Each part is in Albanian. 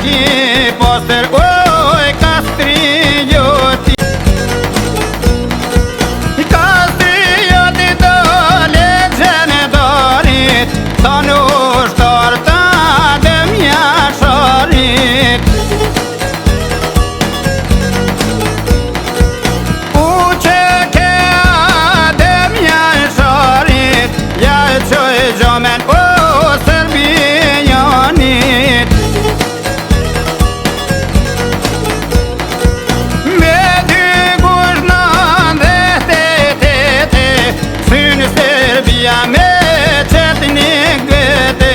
ki poster oj kastrioti. Kastrioti dole gjenedarit, ta në ushtar ta dëmja sharit. Uqe ke dëmja sharit, ja qoj gjomen o Serbijanit. Me dy gushnan dhe te, synë Serbia me qëtë një gëte.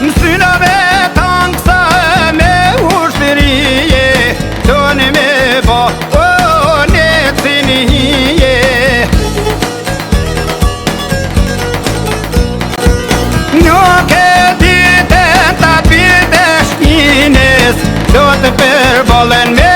Në synave tanksa me ushtërije, doni me bo o një cinije. Nuk e ditën ta pite shkines, do të përbollen me